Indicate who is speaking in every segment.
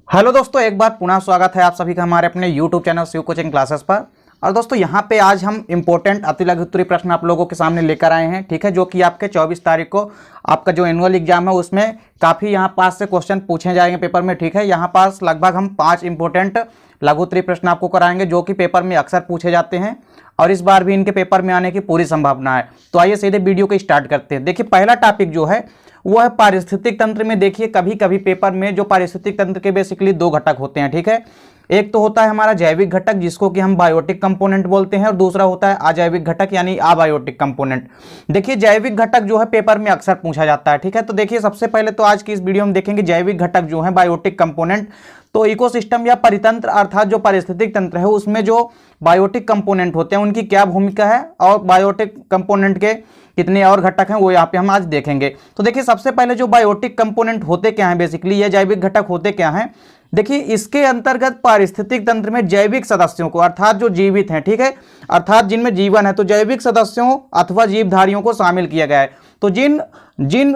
Speaker 1: Hello दोस्तों, एक बार पुनः स्वागत है आप सभी का हमारे अपने YouTube channel Shiv coaching classes पर। और दोस्तों यहाँ पे आज हम इंपॉर्टेंट अति लघु उत्तरीय प्रश्न आप लोगों के सामने लेकर आए हैं, ठीक है, जो कि आपके 24 तारीख को आपका जो एनुअल एग्जाम है उसमें काफ़ी यहाँ पास से क्वेश्चन पूछे जाएंगे पेपर में, ठीक है। यहाँ पास लगभग हम 5 इंपॉर्टेंट लघु उत्तरीय प्रश्न आपको कराएंगे जो कि पेपर में अक्सर पूछे जाते हैं और इस बार भी इनके पेपर में आने की पूरी संभावना है। तो आइए सीधे वीडियो को स्टार्ट करते हैं। देखिए पहला टॉपिक जो है वो है पारिस्थितिक तंत्र में। देखिए कभी कभी पेपर में जो पारिस्थितिक तंत्र के बेसिकली 2 घटक होते हैं, ठीक है। एक तो होता है हमारा जैविक घटक जिसको कि हम बायोटिक कंपोनेंट बोलते हैं और दूसरा होता है अजैविक घटक यानी अबायोटिक कंपोनेंट। देखिए जैविक घटक जो है पेपर में अक्सर पूछा जाता है, ठीक है। तो देखिए सबसे पहले तो आज की इस वीडियो में देखेंगे जैविक घटक जो है बायोटिक कंपोनेंट। तो इकोसिस्टम या परितंत्र अर्थात जो पारिस्थितिक तंत्र है उसमें जो बायोटिक कंपोनेंट होते हैं उनकी क्या भूमिका है और बायोटिक कंपोनेंट के कितने और घटक हैं वो यहाँ पे हम आज देखेंगे। तो देखिए सबसे पहले जो बायोटिक कंपोनेंट होते क्या हैं, बेसिकली ये जैविक घटक होते क्या हैं। देखिए इसके अंतर्गत पारिस्थितिक तंत्र में जैविक सदस्यों को अर्थात जो जीवित हैं, ठीक है, अर्थात जिनमें जीवन है, तो जैविक सदस्यों अथवा जीवधारियों को शामिल किया गया है। तो जिन जिन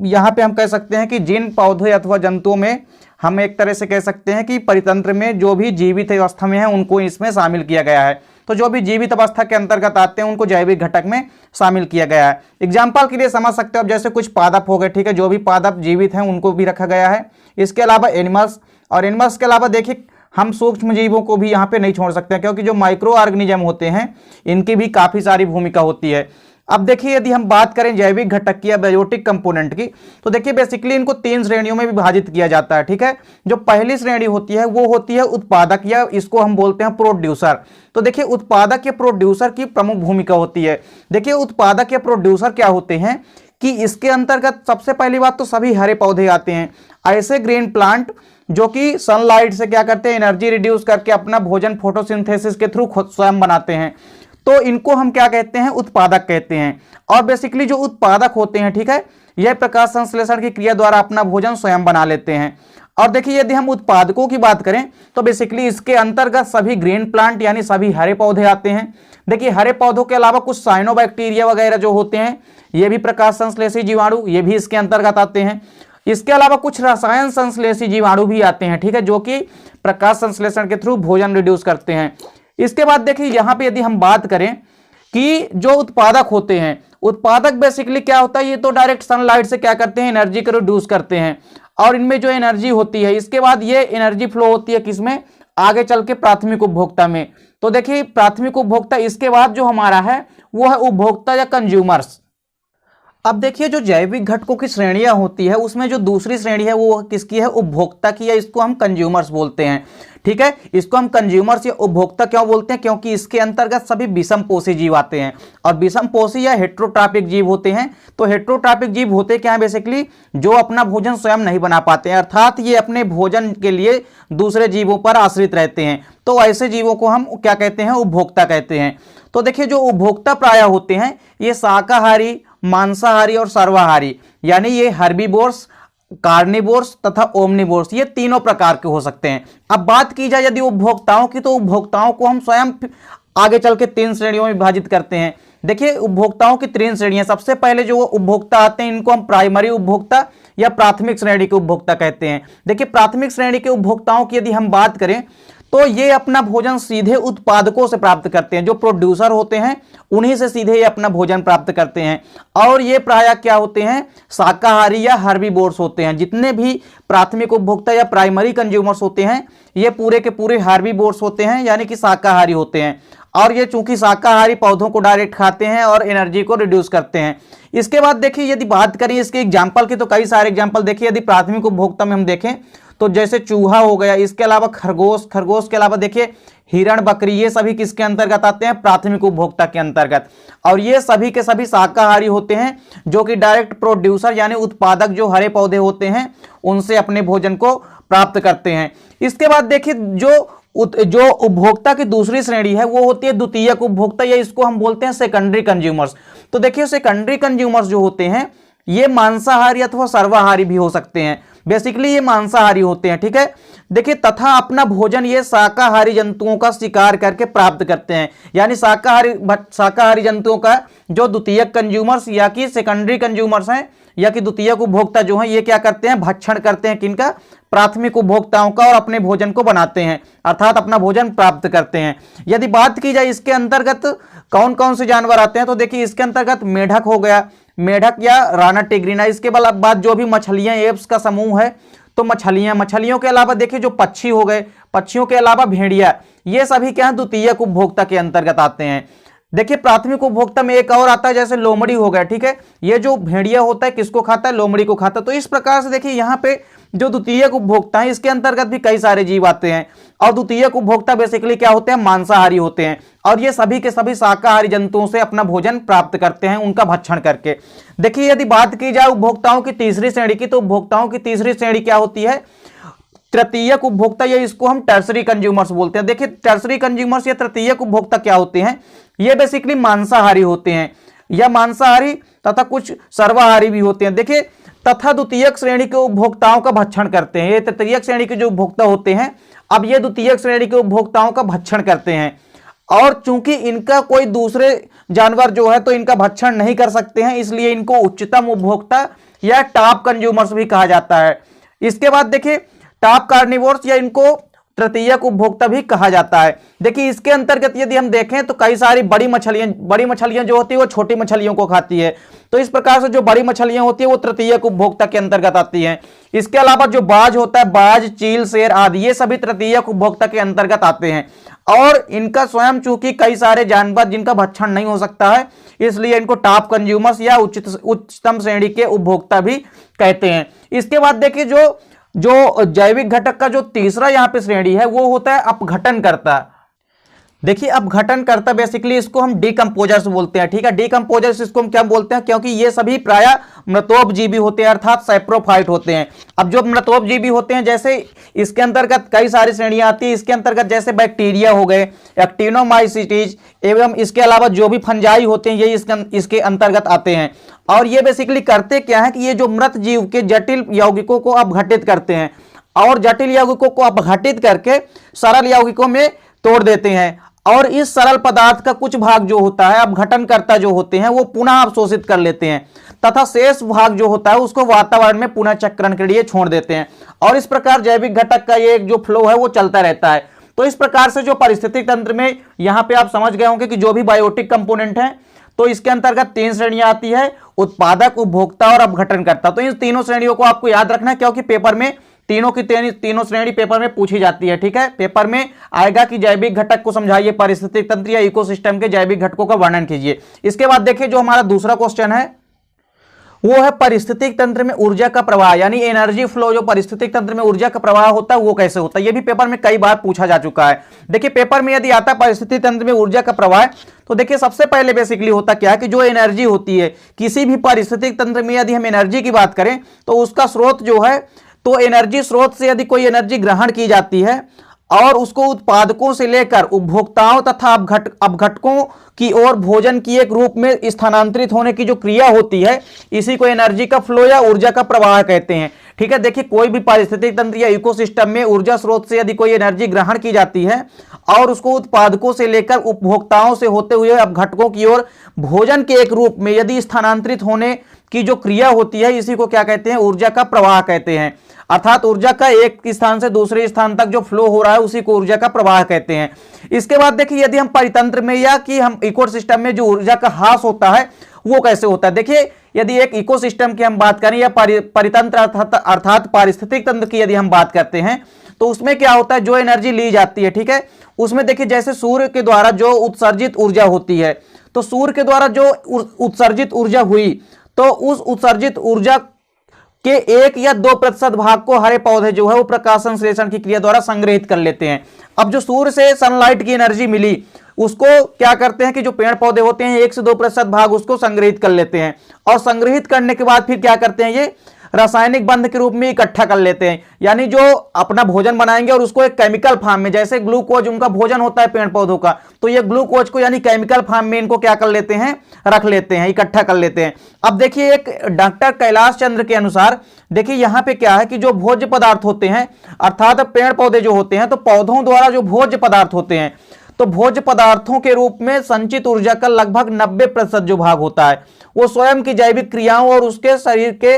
Speaker 1: यहाँ पे हम कह सकते हैं कि जिन पौधे अथवा जंतुओं में हम एक तरह से कह सकते हैं कि परितंत्र में जो भी जीवित अवस्था में है उनको इसमें शामिल किया गया है। तो जो भी जीवित अवस्था के अंतर्गत आते हैं उनको जैविक घटक में शामिल किया गया है। एग्जाम्पल के लिए समझ सकते हो, अब जैसे कुछ पादप हो गए, ठीक है, जो भी पादप जीवित हैं उनको भी रखा गया है। इसके अलावा एनिमल्स, और एनिमल्स के अलावा देखिए हम सूक्ष्म जीवों को भी यहाँ पे नहीं छोड़ सकते क्योंकि जो माइक्रो ऑर्गेनिज्म होते हैं इनकी भी काफ़ी सारी भूमिका होती है। अब देखिए यदि हम बात करें जैविक घटक की या बायोटिक कंपोनेंट की, तो देखिए बेसिकली इनको 3 श्रेणियों में विभाजित किया जाता है, ठीक है। जो पहली श्रेणी होती है वो होती है उत्पादक या इसको हम बोलते हैं प्रोड्यूसर। तो देखिए उत्पादक या प्रोड्यूसर की प्रमुख भूमिका होती है। देखिए उत्पादक या प्रोड्यूसर क्या होते हैं कि इसके अंतर्गत सबसे पहली बात तो सभी हरे पौधे आते हैं, ऐसे ग्रीन प्लांट जो कि सनलाइट से क्या करते हैं, एनर्जी रिड्यूस करके अपना भोजन फोटोसिंथेसिस के थ्रू खुद स्वयं बनाते हैं। तो इनको हम क्या कहते हैं, उत्पादक कहते हैं। और बेसिकली जो उत्पादक होते हैं, ठीक है, यह प्रकाश संश्लेषण की क्रिया द्वारा अपना भोजन स्वयं बना लेते हैं। और देखिए यदि हम उत्पादकों की बात करें तो बेसिकली इसके अंतर्गत सभी ग्रीन प्लांट यानी सभी हरे पौधे आते हैं। देखिए हरे पौधों के अलावा कुछ साइनोबैक्टीरिया वगैरह जो होते हैं ये भी प्रकाश संश्लेषी जीवाणु, ये भी इसके अंतर्गत आते हैं। इसके अलावा कुछ रसायन संश्लेषी जीवाणु भी आते हैं, ठीक है, जो कि प्रकाश संश्लेषण के थ्रू भोजन रिड्यूस करते हैं। इसके बाद देखिए यहाँ पे यदि हम बात करें कि जो उत्पादक होते हैं, उत्पादक बेसिकली क्या होता है, ये तो डायरेक्ट सनलाइट से क्या करते हैं, एनर्जी को रिड्यूस करते हैं। और इनमें जो एनर्जी होती है इसके बाद ये एनर्जी फ्लो होती है किसमें, आगे चल के प्राथमिक उपभोक्ता में। तो देखिए प्राथमिक उपभोक्ता, इसके बाद जो हमारा है वो है उपभोक्ता या कंज्यूमर्स। अब देखिए जो जैविक घटकों की श्रेणियां होती है उसमें जो दूसरी श्रेणी है वो किसकी है, उपभोक्ता की, या इसको हम कंज्यूमर्स बोलते हैं, ठीक है। इसको हम कंज्यूमर्स या उपभोक्ता क्यों बोलते हैं, क्योंकि इसके अंतर्गत सभी विषमपोषी जीव आते हैं। और विषमपोषी या हेट्रोट्रॉपिक जीव होते हैं। तो हेट्रोट्रॉपिक जीव होते क्या है, बेसिकली जो अपना भोजन स्वयं नहीं बना पाते हैं, अर्थात ये अपने भोजन के लिए दूसरे जीवों पर आश्रित रहते हैं। तो ऐसे जीवों को हम क्या कहते हैं, उपभोक्ता कहते हैं। तो देखिए जो उपभोक्ता प्रायः होते हैं ये शाकाहारी, मांसाहारी और सर्वाहारी यानी ये हर्बीवोर्स, कार्निवोर्स तथा ओमनिवोर्स, ये तीनों प्रकार के हो सकते हैं। अब बात की जाए यदि उपभोक्ताओं की, तो उपभोक्ताओं को हम स्वयं आगे चल के 3 श्रेणियों में विभाजित करते हैं। देखिए उपभोक्ताओं की 3 श्रेणियां। सबसे पहले जो उपभोक्ता आते हैं इनको हम प्राइमरी उपभोक्ता या प्राथमिक श्रेणी के उपभोक्ता कहते हैं। देखिए प्राथमिक श्रेणी के उपभोक्ताओं की यदि हम बात करें तो ये अपना भोजन सीधे उत्पादकों से प्राप्त करते हैं, जो प्रोड्यूसर होते हैं उन्हीं से सीधे ये अपना भोजन प्राप्त करते हैं। और ये प्रायः क्या होते हैं, शाकाहारी या हर्बीवोर्स होते हैं। जितने भी प्राथमिक उपभोक्ता या प्राइमरी कंज्यूमर्स होते हैं ये पूरे के पूरे हर्बीवोर्स होते हैं यानी कि शाकाहारी होते हैं। और ये चूंकि शाकाहारी पौधों को डायरेक्ट खाते हैं और एनर्जी को रिड्यूस करते हैं। इसके बाद देखिए यदि बात करें इसके एग्जाम्पल की तो कई सारे एग्जाम्पल देखिए यदि प्राथमिक उपभोक्ता में हम देखें तो जैसे चूहा हो गया, इसके अलावा खरगोश, खरगोश के अलावा देखिए हिरण, बकरी, ये सभी किसके अंतर्गत आते हैं, प्राथमिक उपभोक्ता के अंतर्गत। और ये सभी के सभी शाकाहारी होते हैं जो कि डायरेक्ट प्रोड्यूसर यानी उत्पादक जो हरे पौधे होते हैं उनसे अपने भोजन को प्राप्त करते हैं। इसके बाद देखिए जो उपभोक्ता की दूसरी श्रेणी है वो होती है द्वितीयक उपभोक्ता या इसको हम बोलते हैं सेकेंडरी कंज्यूमर्स। तो देखिए सेकेंडरी कंज्यूमर्स जो होते हैं ये मांसाहारी अथवा सर्वाहारी भी हो सकते हैं। बेसिकली ये मांसाहारी होते हैं, ठीक है। देखिए तथा अपना भोजन ये शाकाहारी जंतुओं का शिकार करके प्राप्त करते हैं, यानी शाकाहारी जंतुओं का जो द्वितीयक कंज्यूमर्स या कि सेकेंडरी कंज्यूमर्स हैं या कि द्वितीयक उपभोक्ता जो है ये क्या करते हैं, भक्षण करते हैं किनका, प्राथमिक उपभोक्ताओं का, और अपने भोजन को बनाते हैं, अर्थात अपना भोजन प्राप्त करते हैं। यदि बात की जाए इसके अंतर्गत कौन कौन से जानवर आते हैं, तो देखिए इसके अंतर्गत मेढक हो गया, मेढक या राना टिग्रिना। इसके बाद जो भी मछलियां, एप्स का समूह है, तो मछलियों के अलावा देखिए जो पक्षी हो गए, पक्षियों के अलावा भेड़िया, ये सभी क्या है, द्वितीयक उपभोक्ता के अंतर्गत आते हैं। देखिए प्राथमिक उपभोक्ता में एक और आता है, जैसे लोमड़ी हो गया, ठीक है, ये जो भेड़िया होता है किसको खाता है, लोमड़ी को खाता है। तो इस प्रकार से देखिए यहाँ पे जो द्वितीयक उपभोक्ता है इसके अंतर्गत भी कई सारे जीव आते हैं, और द्वितीयक उपभोक्ता बेसिकली क्या होते हैं, मांसाहारी होते हैं, और ये सभी के सभी शाकाहारी जंतुओं से अपना भोजन प्राप्त करते हैं, उनका भक्षण करके। देखिए यदि बात की जाए उपभोक्ताओं की तीसरी श्रेणी की, तो उपभोक्ताओं की तीसरी श्रेणी क्या होती है, तृतीयक उपभोक्ता, या इसको हम टर्सरी कंज्यूमर्स बोलते हैं। देखिए टर्सरी कंज्यूमर्स या तृतीयक उपभोक्ता क्या होते हैं, ये बेसिकली मांसाहारी होते हैं, या मांसाहारी तथा कुछ सर्वाहारी भी होते हैं। देखिए तथा द्वितीयक श्रेणी के उपभोक्ताओं का भक्षण करते हैं। ये तृतीयक श्रेणी के जो उपभोक्ता होते हैं, अब ये द्वितीयक श्रेणी के उपभोक्ताओं का भक्षण करते हैं, और चूंकि इनका कोई दूसरे जानवर जो है तो इनका भक्षण नहीं कर सकते हैं, इसलिए इनको उच्चतम उपभोक्ता या टॉप कंज्यूमर्स भी कहा जाता है। इसके बाद देखिए टॉप कार्निवोर्स, या इनको तृतीयक उपभोक्ता भी कहा जाता है। देखिए इसके अंतर्गत यदि हम देखें तो कई सारी बड़ी मछलियां जो होती है वो छोटी मछलियों को खाती है, तो इस प्रकार से जो बड़ी मछलियां होती है वो तृतीयक उपभोक्ता के अंतर्गत आती हैं। इसके अलावा जो बाज होता है, बाज, चील, शेर आदि, ये सभी तृतीयक उपभोक्ता के अंतर्गत आते हैं, और इनका स्वयं चूंकि कई सारे जानवर जिनका भक्षण नहीं हो सकता है, इसलिए इनको टॉप कंज्यूमर्स या उच्चतम श्रेणी के उपभोक्ता भी कहते हैं। इसके बाद देखिए जो जैविक घटक का जो तीसरा यहाँ पे श्रेणी है वो होता है अपघटनकर्ता। देखिए अपघटनकर्ता बेसिकली इसको हम डिकम्पोजर्स बोलते हैं, ठीक है, डिकम्पोजर्स इसको हम क्या बोलते हैं, क्योंकि ये सभी प्रायः मृतोपजीवी होते हैं, अर्थात सैप्रोफाइट होते हैं। अब जो मृतोपजीवी होते हैं, जैसे इसके अंतर्गत कई सारी श्रेणियां आती है, इसके अंतर्गत जैसे बैक्टीरिया हो गए, एक्टिनोमाइसीटीज, एवं इसके अलावा जो भी फंजाई होते हैं ये इसके अंतर्गत आते हैं। और ये बेसिकली करते क्या है कि ये जो मृत जीव के जटिल यौगिकों को अपघटित करते हैं, और जटिल यौगिकों को अपघटित करके सरल यौगिकों में तोड़ देते हैं, और इस सरल पदार्थ का कुछ भाग जो होता है अपघटनकर्ता जो होते हैं वो पुनः अवशोषित कर लेते हैं, तथा शेष भाग जो होता है उसको वातावरण में पुनः चक्रण के लिए छोड़ देते हैं, और इस प्रकार जैविक घटक का ये जो फ्लो है वो चलता रहता है। तो इस प्रकार से जो पारिस्थितिक तंत्र में यहाँ पे आप समझ गए होंगे कि जो भी बायोटिक कंपोनेंट है, तो इसके अंतर्गत तीन श्रेणियां आती है, उत्पादक, उपभोक्ता और अपघटनकर्ता। तो इन तीनों श्रेणियों को आपको याद रखना है, क्योंकि पेपर में तीनों श्रेणी पेपर में पूछी जाती है, ठीक है। पेपर में आएगा कि जैविक घटक को समझाइए, पारिस्थितिक तंत्र या इकोसिस्टम के जैविक घटकों का वर्णन कीजिए। इसके बाद देखिए जो हमारा दूसरा क्वेश्चन है वो है पारिस्थितिक तंत्र में ऊर्जा का प्रवाह, यानी एनर्जी फ्लो। जो पारिस्थितिक तंत्र में ऊर्जा का प्रवाह होता है वो कैसे होता है, ये भी पेपर में कई बार पूछा जा चुका है। देखिए पेपर में यदि आता है पारिस्थितिक तंत्र में ऊर्जा का प्रवाह, तो देखिए सबसे पहले बेसिकली होता क्या है कि जो एनर्जी होती है किसी भी पारिस्थितिक तंत्र में, यदि हम एनर्जी की बात करें तो उसका स्रोत जो है, तो एनर्जी स्रोत से यदि कोई एनर्जी ग्रहण की जाती है और उसको उत्पादकों से लेकर उपभोक्ताओं तथा अपघटकों की ओर भोजन की एक रूप में स्थानांतरित होने की जो क्रिया होती है, इसी को एनर्जी का फ्लो या ऊर्जा का प्रवाह कहते हैं, ठीक है। देखिए कोई भी पारिस्थितिक तंत्र या इकोसिस्टम में ऊर्जा स्रोत से यदि कोई एनर्जी ग्रहण की जाती है और उसको उत्पादकों से लेकर उपभोक्ताओं से होते हुए अपघटकों की ओर भोजन के एक रूप में यदि स्थानांतरित होने की जो क्रिया होती है, इसी को क्या कहते हैं, ऊर्जा का प्रवाह कहते हैं। अर्थात ऊर्जा का एक स्थान से दूसरे स्थान तक जो फ्लो हो रहा है उसी को ऊर्जा का प्रवाह कहते हैं। इसके बाद देखिए यदि हम परितंत्र में या कि हम इकोसिस्टम में जो ऊर्जा का ह्रास होता है वो कैसे होता है। देखिए यदि एक इकोसिस्टम की हम बात करें या परितंत्र अर्थात पारिस्थितिक तंत्र की यदि हम बात करते हैं, तो उसमें क्या होता है, जो एनर्जी ली जाती है, ठीक है, उसमें देखिए जैसे सूर्य के द्वारा जो उत्सर्जित ऊर्जा होती है, तो सूर्य के द्वारा जो उत्सर्जित ऊर्जा हुई, तो उस उत्सर्जित ऊर्जा के 1 या 2% भाग को हरे पौधे जो है वो प्रकाश संश्लेषण की क्रिया द्वारा संग्रहित कर लेते हैं। अब जो सूर्य से सनलाइट की एनर्जी मिली उसको क्या करते हैं कि जो पेड़ पौधे होते हैं 1 से 2% भाग उसको संग्रहित कर लेते हैं, और संग्रहित करने के बाद फिर क्या करते हैं, ये रासायनिक बंध के रूप में इकट्ठा कर लेते हैं। यानी जो अपना भोजन बनाएंगे और उसको एक केमिकल फॉर्म में, जैसे ग्लूकोज उनका भोजन होता है पेड़ पौधों का, तो ये ग्लूकोज को यानी केमिकल फॉर्म में इनको क्या कर लेते हैं, रख लेते हैं, इकट्ठा कर लेते हैं। अब देखिए एक डॉक्टर कैलाश चंद्र के अनुसार देखिए यहाँ पे क्या है कि जो भोज्य पदार्थ होते हैं, अर्थात पेड़ पौधे जो होते हैं, तो पौधों द्वारा जो भोज्य पदार्थ होते हैं, तो भोज्य पदार्थों के रूप में संचित ऊर्जा का लगभग 90% जो भाग होता है वो स्वयं की जैविक क्रियाओं और उसके शरीर के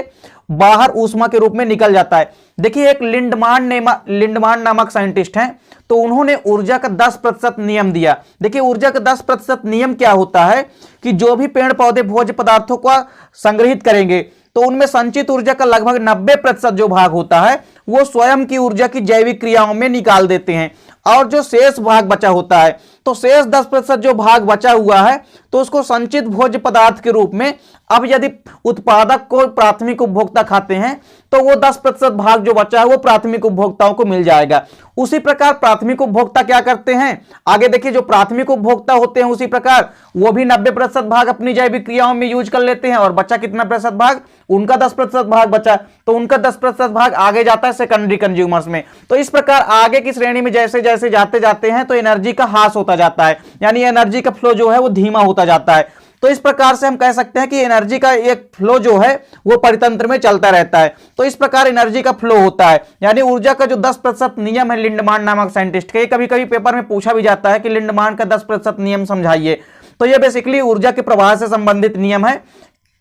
Speaker 1: बाहर ऊष्मा के रूप में निकल जाता है। देखिए एक लिंडमान नामक साइंटिस्ट हैं, तो उन्होंने ऊर्जा का 10% नियम दिया। देखिए ऊर्जा का 10% नियम क्या होता है कि जो भी पेड़ पौधे भोज्य पदार्थों को संग्रहित करेंगे तो उनमें संचित ऊर्जा का लगभग 90% जो भाग होता है वो स्वयं की ऊर्जा की जैविक क्रियाओं में निकाल देते हैं, और जो शेष भाग बचा होता है तो शेष 10% जो भाग बचा हुआ है तो उसको संचित भोज्य पदार्थ के रूप में, अब यदि उत्पादक को प्राथमिक उपभोक्ता खाते हैं तो वो 10% भाग जो बचा है वो प्राथमिक उपभोक्ताओं को मिल जाएगा। उसी प्रकार प्राथमिक उपभोक्ता क्या करते हैं, आगे देखिए, जो प्राथमिक उपभोक्ता होते हैं उसी प्रकार वो भी 90% भाग अपनी जैविक क्रियाओं में यूज कर लेते हैं, और बचा कितना प्रतिशत भाग, उनका 10% भाग बचा, तो उनका 10% भाग आगे जाता है सेकेंडरी कंज्यूमर्स में। तो इस प्रकार आगे की श्रेणी में जैसे जैसे जाते जाते हैं तो एनर्जी का ह्रास होता जाता है, यानी एनर्जी का फ्लो जो है वो धीमा होता जाता है। तो इस प्रकार से हम कह सकते हैं कि एनर्जी का एक फ्लो जो है वो परितंत्र में चलता रहता है। तो इस प्रकार एनर्जी का फ्लो होता है, यानी ऊर्जा का जो 10% नियम है लिंडमान नामक साइंटिस्ट के, कभी कभी पेपर में पूछा भी जाता है कि लिंडमान का 10% नियम समझाइए। तो ये बेसिकली ऊर्जा के प्रवाह से संबंधित नियम है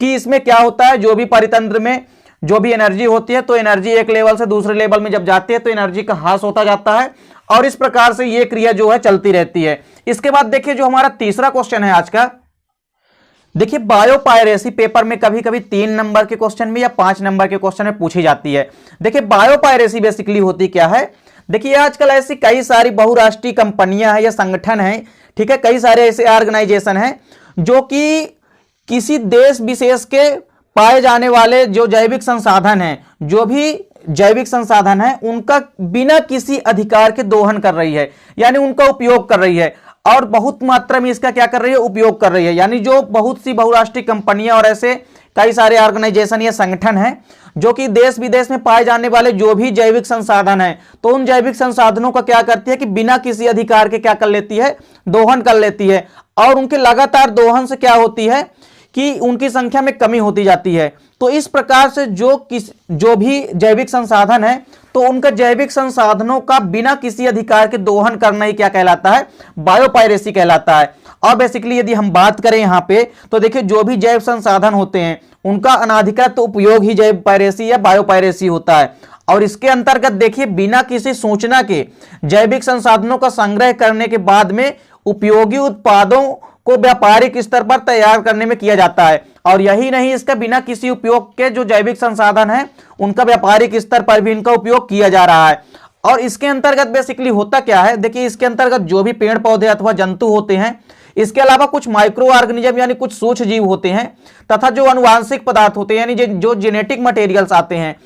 Speaker 1: कि इसमें क्या होता है, जो भी परितंत्र में जो भी एनर्जी होती है तो एनर्जी एक लेवल से दूसरे लेवल में जब जाती है तो एनर्जी का ह्रास होता जाता है, और इस प्रकार से ये क्रिया जो है चलती रहती है। इसके बाद देखिए जो हमारा तीसरा क्वेश्चन है आज का, देखिए बायोपायरेसी पेपर में कभी कभी 3 नंबर के क्वेश्चन में या 5 नंबर के क्वेश्चन में पूछी जाती है। देखिए बायोपायरेसी बेसिकली होती क्या है, देखिए आजकल ऐसी कई सारी बहुराष्ट्रीय कंपनियां हैं या संगठन हैं, ठीक है, कई सारे ऐसे ऑर्गेनाइजेशन हैं जो कि किसी देश विशेष के पाए जाने वाले जो जैविक संसाधन हैं, जो भी जैविक संसाधन है उनका बिना किसी अधिकार के दोहन कर रही है, यानी उनका उपयोग कर रही है, और बहुत मात्रा में इसका क्या कर रही है, उपयोग कर रही है। यानी जो बहुत सी बहुराष्ट्रीय कंपनियां और ऐसे कई सारे ऑर्गेनाइजेशन या संगठन हैं जो कि देश विदेश में पाए जाने वाले जो भी जैविक संसाधन हैं तो उन जैविक संसाधनों का क्या करती है कि बिना किसी अधिकार के क्या कर लेती है, दोहन कर लेती है, और उनके लगातार दोहन से क्या होती है कि उनकी संख्या में कमी होती जाती है। तो इस प्रकार से जो भी जैविक संसाधन है तो उनका जैविक संसाधनों का बिना किसी अधिकार के दोहन करना ही क्या कहलाता है, बायोपायरेसी कहलाता है। और बेसिकली यदि हम बात करें यहाँ पे तो देखिए जो भी जैव संसाधन होते हैं उनका अनाधिकृत उपयोग ही जैव पायरेसी या बायोपायरेसी होता है। और इसके अंतर्गत देखिए बिना किसी सूचना के जैविक संसाधनों का संग्रह करने के बाद में उपयोगी उत्पादों को व्यापारिक स्तर पर तैयार करने में किया जाता है, और यही नहीं, इसका बिना किसी उपयोग के जो जैविक संसाधन है उनका व्यापारिक स्तर पर भी इनका उपयोग किया जा रहा है। और इसके अंतर्गत बेसिकली होता क्या है, देखिए इसके अंतर्गत जो भी पेड़ पौधे अथवा जंतु होते हैं, इसके अलावा कुछ माइक्रो ऑर्गेनिज्म यानी कुछ सूक्ष्म जीव होते हैं, तथा जो अनुवांशिक पदार्थ होते हैं यानी जो जेनेटिक मटेरियल्स आते हैं,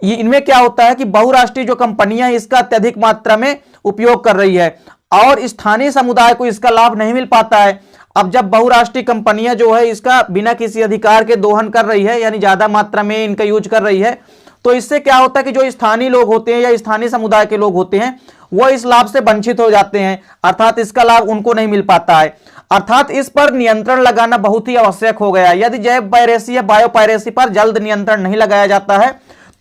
Speaker 1: इनमें क्या होता है कि बहुराष्ट्रीय जो कंपनियां इसका अत्यधिक मात्रा में उपयोग कर रही है और स्थानीय समुदाय को इसका लाभ नहीं मिल पाता है। अब जब बहुराष्ट्रीय कंपनियां जो है इसका बिना किसी अधिकार के दोहन कर रही है यानी ज्यादा मात्रा में इनका यूज कर रही है, तो इससे क्या होता है कि जो स्थानीय लोग होते हैं या स्थानीय समुदाय के लोग होते हैं वो इस लाभ से वंचित हो जाते हैं, अर्थात इसका लाभ उनको नहीं मिल पाता है। अर्थात इस पर नियंत्रण लगाना बहुत ही आवश्यक हो गया है। यदि जैव पायरेसी या बायोपायरेसी पर जल्द नियंत्रण नहीं लगाया जाता है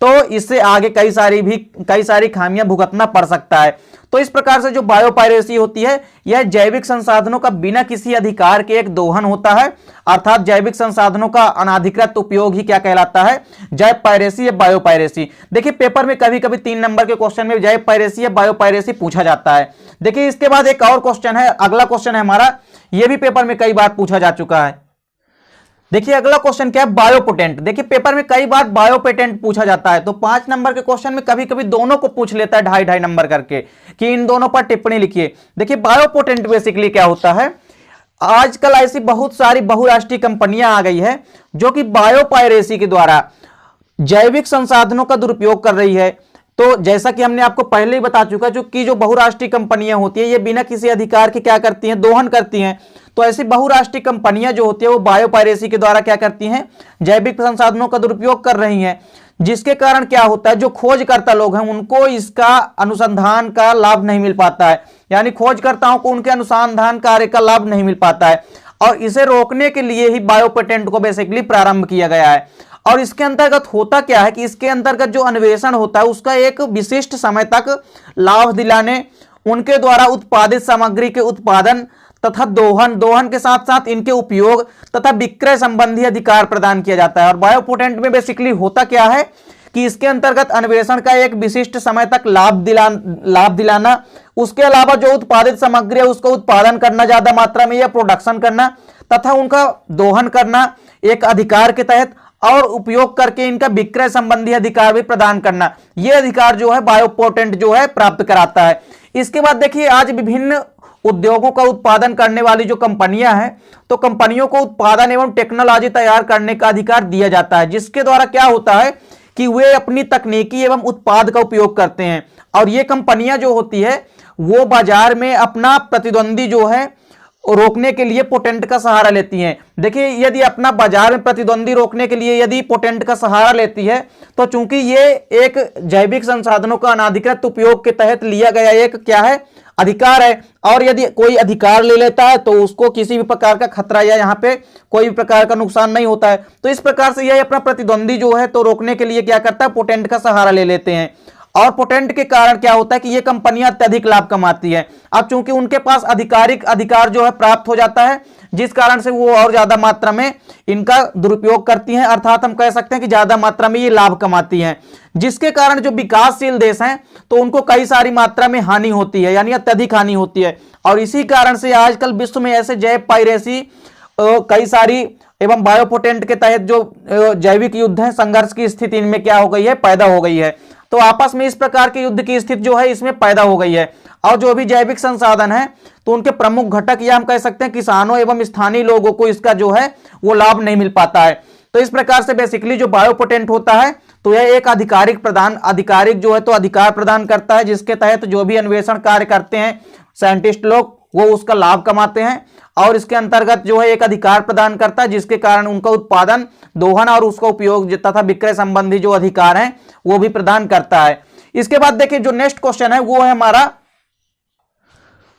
Speaker 1: तो इससे आगे कई सारी खामियां भुगतना पड़ सकता है। तो इस प्रकार से जो बायोपायरेसी होती है यह जैविक संसाधनों का बिना किसी अधिकार के एक दोहन होता है, अर्थात जैविक संसाधनों का अनाधिकृत उपयोग ही क्या कहलाता है, जैव पायरेसी या बायोपायरेसी। देखिए पेपर में कभी कभी 3 नंबर के क्वेश्चन में जैव पायरेसी या बायोपायरेसी पूछा जाता है। देखिए इसके बाद एक और क्वेश्चन है, अगला क्वेश्चन है हमारा, यह भी पेपर में कई बार पूछा जा चुका है। देखिए अगला क्वेश्चन क्या है, बायोपोटेंट। देखिए पेपर में कई बार बायोपेटेंट पूछा जाता है, तो 5 नंबर के क्वेश्चन में कभी कभी दोनों को पूछ लेता है 2.5 नंबर करके कि इन दोनों पर टिप्पणी लिखिए। देखिए बायोपोटेंट बेसिकली क्या होता है, आजकल ऐसी बहुत सारी बहुराष्ट्रीय कंपनियां आ गई है जो कि बायोपायरेसी के द्वारा जैविक संसाधनों का दुरुपयोग कर रही है। तो जैसा कि हमने आपको पहले ही बता चुका जो बहुराष्ट्रीय कंपनियां होती है ये बिना किसी अधिकार के क्या करती हैं, दोहन करती हैं। तो ऐसी बहुराष्ट्रीय कंपनियां जो होती है वो बायोपायरेसी के द्वारा क्या करती हैं, जैविक संसाधनों का दुरुपयोग कर रही हैं, जिसके कारण क्या होता है जो खोजकर्ता लोग हैं उनको इसका अनुसंधान का लाभ नहीं मिल पाता है, यानी खोजकर्ताओं को उनके अनुसंधान कार्य का लाभ नहीं मिल पाता है। और इसे रोकने के लिए ही बायोपेटेंट को बेसिकली प्रारंभ किया गया है। और इसके अंतर्गत होता क्या है कि इसके अंतर्गत जो अन्वेषण होता है उसका एक विशिष्ट समय तक लाभ दिलाने उनके द्वारा उत्पादित सामग्री के उत्पादन तथा दोहन के साथ साथ इनके उपयोग तथा विक्रय संबंधी अधिकार प्रदान किया जाता है। और बायोपोटेंट में बेसिकली होता क्या है कि इसके अंतर्गत अन्वेषण का एक विशिष्ट समय तक लाभ दिलाना, उसके अलावा जो उत्पादित सामग्री है उसको उत्पादन करना ज्यादा मात्रा में या प्रोडक्शन करना तथा उनका दोहन करना एक अधिकार के तहत, और उपयोग करके इनका विक्रय संबंधी अधिकार भी प्रदान करना, ये अधिकार जो है बायोपोटेंट जो है प्राप्त कराता है। इसके बाद देखिए आज विभिन्न उद्योगों का उत्पादन करने वाली जो कंपनियां हैं, तो कंपनियों को उत्पादन एवं टेक्नोलॉजी तैयार करने का अधिकार दिया जाता है, जिसके द्वारा क्या होता है कि वे अपनी तकनीकी एवं उत्पाद का उपयोग करते हैं। और ये कंपनियां जो होती है वो बाजार में अपना प्रतिद्वंदी जो है रोकने के लिए पोटेंट का सहारा लेती हैं। देखिए यदि अपना बाजार में प्रतिद्वंदी रोकने के लिए यदि पोटेंट का सहारा लेती है, तो चूंकि ये एक जैविक संसाधनों का अनाधिकृत उपयोग के तहत लिया गया एक क्या है अधिकार है, और यदि कोई अधिकार ले लेता है तो उसको किसी भी प्रकार का खतरा या यहाँ पे कोई भी प्रकार का नुकसान नहीं होता है। तो इस प्रकार से यह अपना प्रतिद्वंदी जो है तो रोकने के लिए क्या करता है, पोटेंट का सहारा ले लेते हैं। और पोटेंट के कारण क्या होता है कि ये कंपनियां अत्यधिक लाभ कमाती है। अब चूंकि उनके पास आधिकारिक अधिकार जो है प्राप्त हो जाता है, जिस कारण से वो और ज्यादा मात्रा में इनका दुरुपयोग करती हैं, अर्थात हम कह सकते हैं कि ज्यादा मात्रा में ये लाभ कमाती हैं, जिसके कारण जो विकासशील देश हैं तो उनको कई सारी मात्रा में हानि होती है, यानी अत्यधिक हानि होती है। और इसी कारण से आजकल विश्व में ऐसे जैव पाइरेसी कई सारी एवं बायोपोटेंट के तहत जो जैविक युद्ध है, संघर्ष की स्थिति इनमें क्या हो गई है, पैदा हो गई है। तो आपस में इस प्रकार के युद्ध की स्थिति जो है इसमें पैदा हो गई है। और जो भी जैविक संसाधन है तो उनके प्रमुख घटक या हम कह सकते हैं किसानों एवं स्थानीय लोगों को इसका जो है वो लाभ नहीं मिल पाता है। तो इस प्रकार से बेसिकली जो बायोपोटेंट होता है तो यह एक आधिकारिक जो है तो अधिकार प्रदान करता है, जिसके तहत जो भी अन्वेषण कार्य करते हैं साइंटिस्ट लोग वो उसका लाभ कमाते हैं, और इसके अंतर्गत जो है एक अधिकार प्रदान करता है, जिसके कारण उनका उत्पादन, दोहन और उसका उपयोग तथा विक्रय संबंधी जो अधिकार हैं वो भी प्रदान करता है। इसके बाद देखिए जो नेक्स्ट क्वेश्चन है वो है हमारा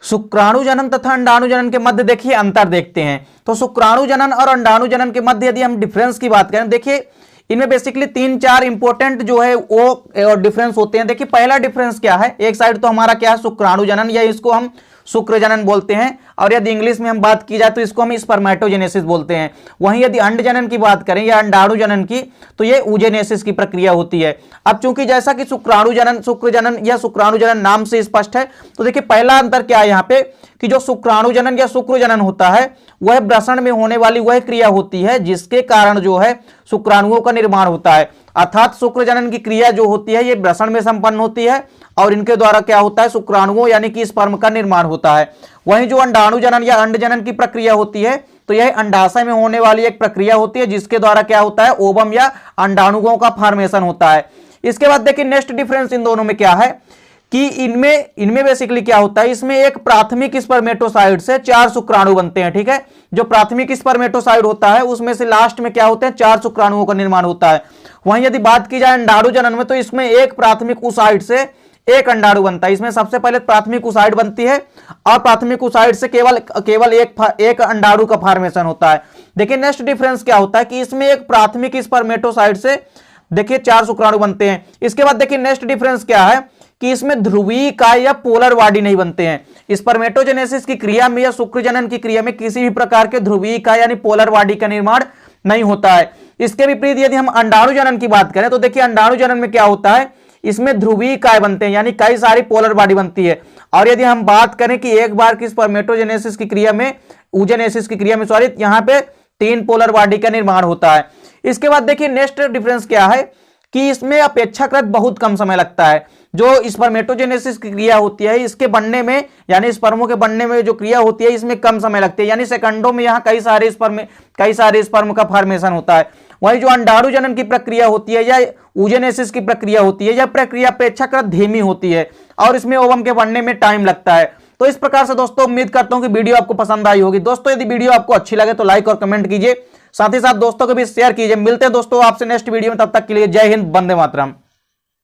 Speaker 1: शुक्राणु जनन तथा अंडाणु जनन के मध्य देखिए अंतर देखते हैं। तो शुक्राणु जनन और अंडाणु जनन के मध्य यदि हम डिफरेंस की बात करें, देखिए इनमें बेसिकली 3-4 इंपॉर्टेंट जो है वो डिफरेंस होते हैं। देखिए पहला डिफरेंस क्या है, एक साइड तो हमारा क्या है शुक्राणु जनन, या इसको हम शुक्र जनन बोलते हैं, और यदि इंग्लिश में हम बात की जाए तो इसको हम स्पर्मेटोजेनेसिस बोलते हैं। वहीं यदि अंड जनन की बात करें या अंडाणु जनन की तो ये ऊजेनेसिस की प्रक्रिया होती है। अब चूंकि जैसा कि शुक्राणु जनन, शुक्र जनन या शुक्राणु जनन नाम से स्पष्ट है, तो देखिए पहला अंतर क्या है यहाँ पे कि जो शुक्राणु जनन या शुक्र जनन होता है वह वृषण में होने वाली वह क्रिया होती है जिसके कारण जो है शुक्राणुओं का निर्माण होता है। अर्थात शुक्र जनन की क्रिया जो होती है ये वृषण में संपन्न होती है, और इनके द्वारा क्या होता है शुक्राणुओं यानी कि स्पर्म का निर्माण होता है। वहीं जो अंडाणु जनन या अंड जनन की प्रक्रिया होती है तो यह अंडाशय में होने वाली एक प्रक्रिया होती है, जिसके द्वारा क्या होता है ओवम या अंडाणुओं का फॉर्मेशन होता है। इसके बाद देखिए नेक्स्ट डिफरेंस इन दोनों में क्या है कि इनमें बेसिकली क्या होता है, इसमें एक प्राथमिक स्पर्मेटोसाइड से 4 शुक्राणु बनते हैं। ठीक है, जो प्राथमिक स्पर्मेटोसाइड होता है उसमें से लास्ट में क्या होते हैं 4 शुक्राणुओं का निर्माण होता है। वहीं यदि बात की जाए अंडाणु जनन में तो इसमें एक प्राथमिक ओसाइड से एक अंडाणु बनता है। इसमें सबसे पहले प्राथमिक ओसाइड बनती है और प्राथमिक ओसाइड से केवल एक अंडाणु का फॉर्मेशन होता है। देखिए नेक्स्ट डिफरेंस क्या होता है कि इसमें एक प्राथमिक स्पर्मेटोसाइड से देखिए 4 शुक्राणु बनते हैं। इसके बाद देखिए नेक्स्ट डिफरेंस क्या है कि इसमें ध्रुवीय इकाई या पोलर बॉडी नहीं बनते हैं। स्पर्मेटोजेनेसिस की क्रिया में या शुक्र जनन की क्रिया में किसी भी प्रकार के ध्रुवीय इकाई यानी पोलर बॉडी का निर्माण नहीं होता है। इसके विपरीत यदि हम अंडाणु जनन की बात करें तो देखिए अंडाणु जनन में क्या होता है, इसमें ध्रुवीय इकाई बनते हैं यानी कई सारी पोलर बॉडी बनती है। और यदि हम बात करें कि एक बार की स्पर्मेटोजेनेसिस की क्रिया में ऊजेनेसिस की क्रिया में यहाँ पे 3 पोलर बॉडी का निर्माण होता है। इसके बाद देखिए नेक्स्ट डिफरेंस क्या है कि इसमें अपेक्षाकृत बहुत कम समय लगता है। जो स्पर्मेटोजेनेसिस की क्रिया होती है इसके बनने में यानी स्पर्मों के बनने में जो क्रिया होती है इसमें कम समय लगती है, यानी सेकंडों में यहाँ कई सारे स्पर्म का फॉर्मेशन होता है। वही जो अंडाणु जनन की प्रक्रिया होती है या ऊजेनेसिस की प्रक्रिया होती है, यह प्रक्रिया अपेक्षाकृत धीमी होती है और इसमें ओवम के बनने में टाइम लगता है। तो इस प्रकार से दोस्तों उम्मीद करता हूं कि वीडियो आपको पसंद आई होगी। दोस्तों यदि वीडियो आपको अच्छी लगे तो लाइक और कमेंट कीजिए, साथ ही साथ दोस्तों को भी शेयर कीजिए। मिलते हैं दोस्तों आपसे नेक्स्ट वीडियो में, तब तक के लिए जय हिंद, वंदे मातरम।